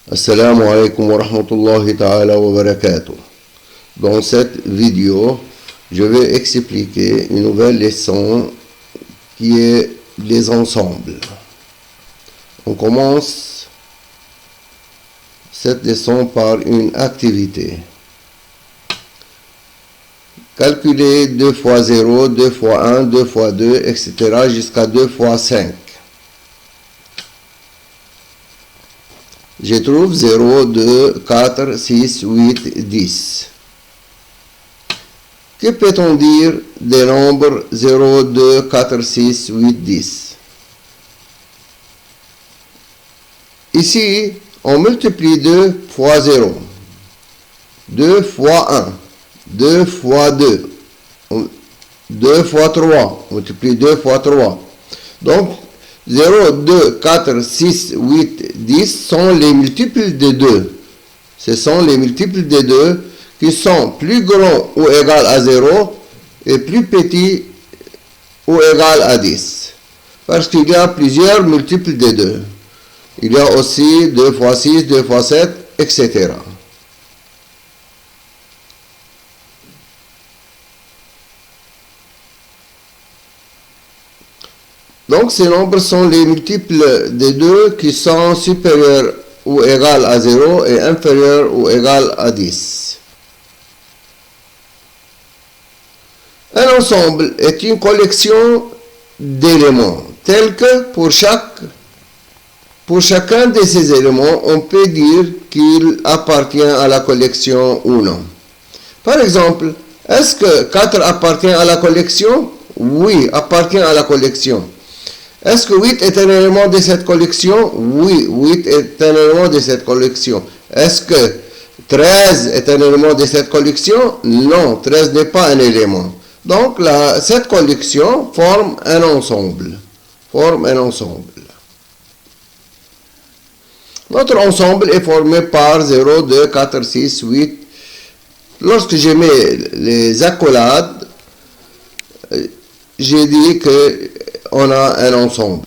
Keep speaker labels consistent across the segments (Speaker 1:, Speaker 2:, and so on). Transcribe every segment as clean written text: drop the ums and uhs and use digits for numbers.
Speaker 1: Assalamu alaikum wa rahmatullahi ta'ala wa barakatuh. Dans cette vidéo, je vais expliquer une nouvelle leçon qui est les ensembles. On commence cette leçon par une activité. Calculer 2 fois 0, 2 fois 1, 2 fois 2, etc. jusqu'à 2 fois 5. Je trouve 0, 2, 4, 6, 8, 10. Que peut-on dire des nombres 0, 2, 4, 6, 8, 10? Ici, on multiplie 2 fois 0, 2 fois 1, 2 fois 2, 2 fois 3, on multiplie 2 fois 3. Donc, 0, 2, 4, 6, 8, 10 sont les multiples de 2. Ce sont les multiples de 2 qui sont plus grands ou égal à 0 et plus petits ou égal à 10. Parce qu'il y a plusieurs multiples de 2. Il y a aussi 2 fois 6, 2 fois 7, etc. Donc, ces nombres sont les multiples de 2 qui sont supérieurs ou égaux à 0 et inférieurs ou égaux à 10. Un ensemble est une collection d'éléments, tels que pour chacun de ces éléments, on peut dire qu'il appartient à la collection ou non. Par exemple, est-ce que 4 appartient à la collection? Oui, appartient à la collection. Est-ce que 8 est un élément de cette collection? Oui, 8 est un élément de cette collection. Est-ce que 13 est un élément de cette collection? Non, 13 n'est pas un élément. Donc, cette collection forme un ensemble. Notre ensemble est formé par 0, 2, 4, 6, 8. Lorsque je mets les accolades, j'ai dit qu'on a un ensemble.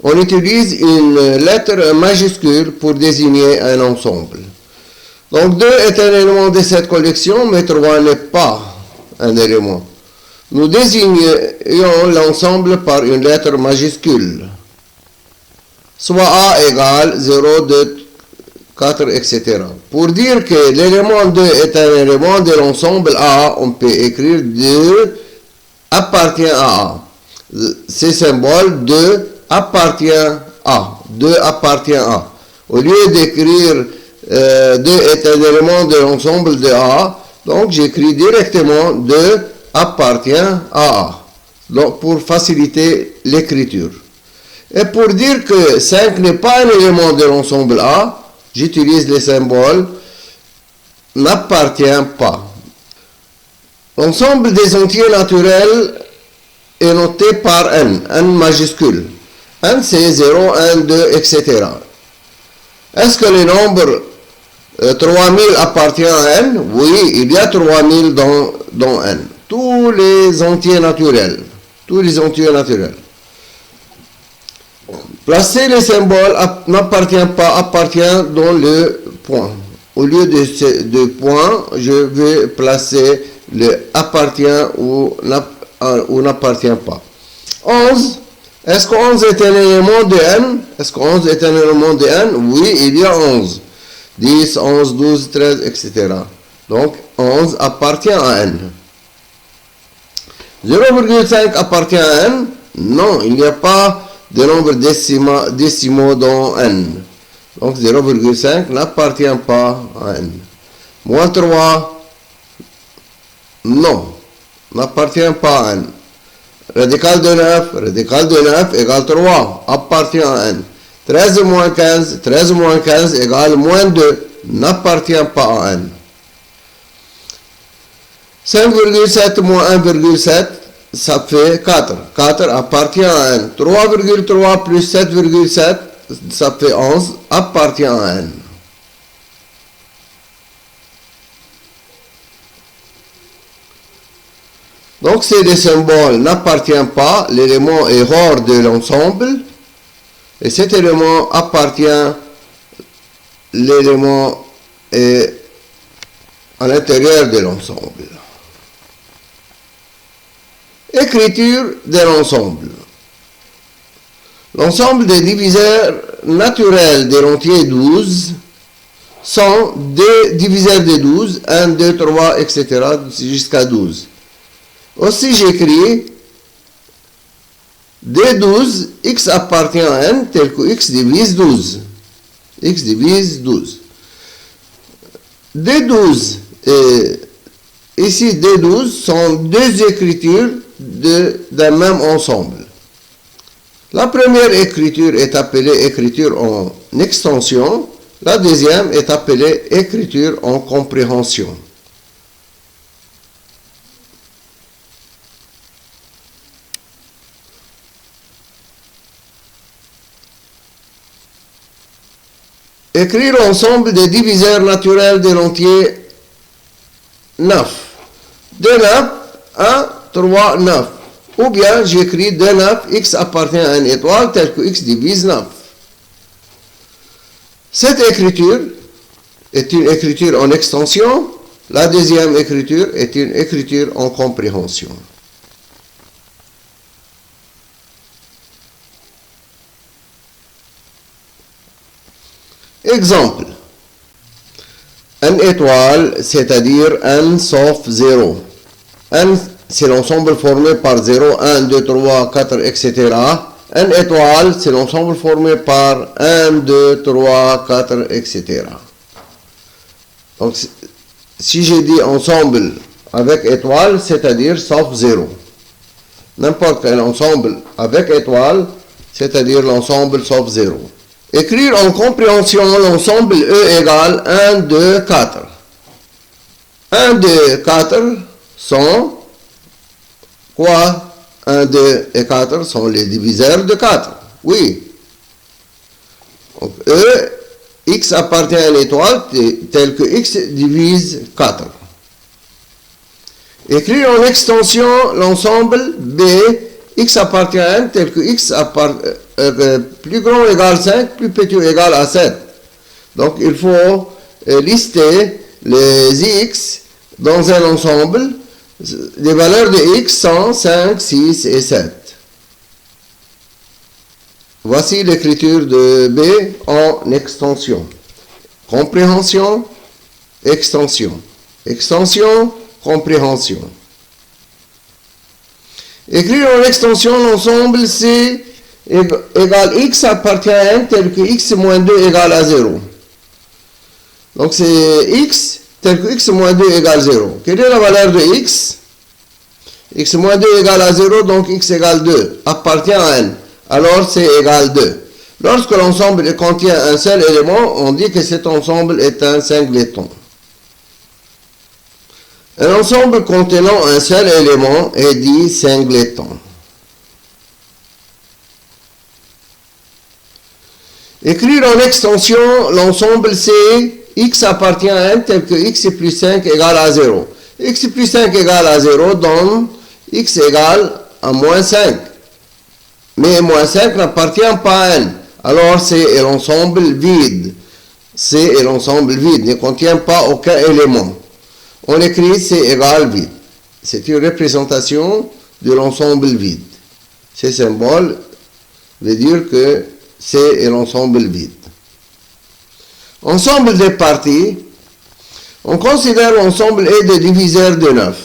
Speaker 1: On utilise une lettre majuscule pour désigner un ensemble. Donc 2 est un élément de cette collection, mais 3 n'est pas un élément. Nous désignons l'ensemble par une lettre majuscule. Soit A égale 0, 2, 4, etc. Pour dire que l'élément 2 est un élément de l'ensemble A, on peut écrire 2 appartient à A. Ce symbole 2 appartient à. 2 appartient à. Au lieu d'écrire 2 est un élément de l'ensemble de A, donc j'écris directement 2 appartient à A. Donc pour faciliter l'écriture. Et pour dire que 5 n'est pas un élément de l'ensemble A, j'utilise le symbole n'appartient pas. L'ensemble des entiers naturels est noté par n majuscule. n c'est 0, 1, 2, etc. Est-ce que le nombre 3000 appartient à n? Oui, il y a 3000 dans n. Tous les entiers naturels. Placer le symbole n'appartient pas, appartient dans le point. Au lieu de point, je vais placer le appartient ou n'appartient pas. 11. Est-ce que 11 est un élément de n? Est-ce que 11 est un élément de n? Oui, il y a 11. 10, 11, 12, 13, etc. Donc, 11 appartient à n. 0,5 appartient à n? Non, il n'y a pas de nombre décimaux dans n. Donc, 0,5 n'appartient pas à n. Moins 3, non, n'appartient pas à n. Radical de 9 égale 3, appartient à n. 13 moins 15 égale moins 2, n'appartient pas à n. 5,7 moins 1,7, ça fait 4. 4 appartient à n. 3,3 plus 7,7, ça fait 11, appartient à n. Donc, si le symbole n'appartient l'élément est hors de l'ensemble, et cet élément appartient l'élément est à l'intérieur de l'ensemble. Écriture de l'ensemble. L'ensemble des diviseurs naturels de l'entier 12 sont des diviseurs de 12, 1, 2, 3, etc. jusqu'à 12. Aussi j'écris D12, x appartient à n tel que x divise 12. X divise 12. D12 et ici D12 sont deux écritures d'un même ensemble. La première écriture est appelée écriture en extension, la deuxième est appelée écriture en compréhension. Écrire l'ensemble des diviseurs naturels de l'entier 9. De 9 à 3, 9. Ou bien j'écris de 9, x appartient à une étoile tel que x divise 9. Cette écriture est une écriture en extension. La deuxième écriture est une écriture en compréhension. Exemple. Une étoile, c'est-à-dire n sauf 0. N, c'est l'ensemble formé par 0, 1, 2, 3, 4, etc. Une étoile, c'est l'ensemble formé par 1, 2, 3, 4, etc. Donc, si j'ai dit ensemble avec étoile, c'est-à-dire sauf 0. N'importe quel ensemble avec étoile, c'est-à-dire l'ensemble sauf 0. Écrire en compréhension l'ensemble E égale 1, 2, 4. 1, 2, 4 sont quoi? 1, 2 et 4 sont les diviseurs de 4. Oui. Donc, E, x appartient à l'étoile tel que x divise 4. Écrire en extension l'ensemble B, x appartient à n tel que x plus grand ou égal 5, plus petit ou égal à 7. Donc il faut lister les x dans un ensemble. Les valeurs de x sont 5, 6 et 7. Voici l'écriture de B en extension. Compréhension, extension. Extension, compréhension. Écrire en extension l'ensemble C égale x appartient à n tel que x moins 2 égale à 0. Donc c'est x tel que x moins 2 égale 0. Quelle est la valeur de x? X moins 2 égale à 0, donc x égale 2, appartient à n. Alors c égale 2. Lorsque l'ensemble contient un seul élément, on dit que cet ensemble est un singleton. Un ensemble contenant un seul élément est dit singleton. Écrire en extension l'ensemble C, x appartient à n tel que x plus 5 égale à 0. X plus 5 égale à 0 donne x égale à moins 5. Mais moins 5 n'appartient pas à n. Alors C est l'ensemble vide. C est l'ensemble vide, ne contient pas aucun élément. On écrit C égale vide. C'est une représentation de l'ensemble vide. Ce symbole veut dire que C est l'ensemble vide. Ensemble des parties, on considère l'ensemble E des diviseurs de 9.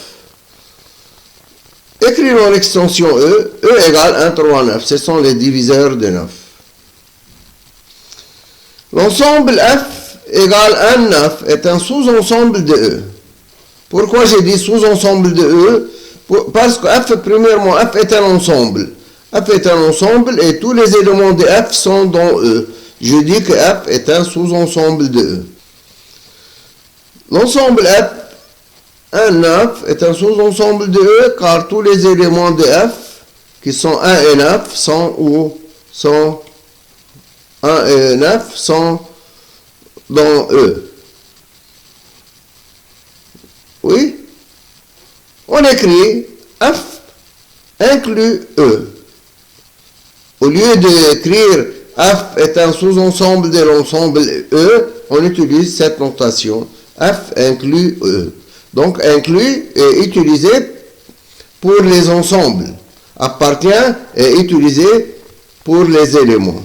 Speaker 1: Écrire en extension E, E égale 1, 3, 9. Ce sont les diviseurs de 9. L'ensemble F égale 1, 9 est un sous-ensemble de E. Pourquoi j'ai dit sous-ensemble de E? Parce que F, premièrement, F est un ensemble. F est un ensemble et tous les éléments de F sont dans E. Je dis que F est un sous-ensemble de E. L'ensemble F, 1, 9, est un sous-ensemble de E car tous les éléments de F, qui sont 1 et 9, sont 1 et 9 sont dans E. Oui? On écrit F inclut E. Au lieu d'écrire F est un sous-ensemble de l'ensemble E, on utilise cette notation F inclut E. Donc inclut est utilisé pour les ensembles. Appartient est utilisé pour les éléments.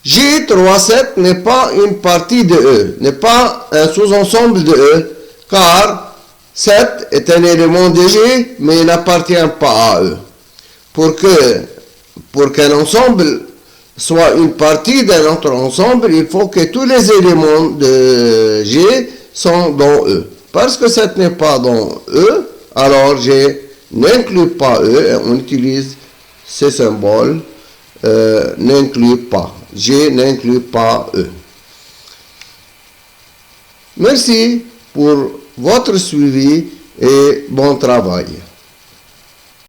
Speaker 1: J37 n'est pas une partie de E, n'est pas un sous-ensemble de E, car 7 est un élément de G, mais il n'appartient pas à E. Pour qu'un ensemble soit une partie d'un autre ensemble, il faut que tous les éléments de G sont dans E. Parce que 7 n'est pas dans E, alors G n'inclut pas E, et on utilise ce symbole n'inclut pas. G n'inclut pas E. Merci pour votre suivi et bon travail.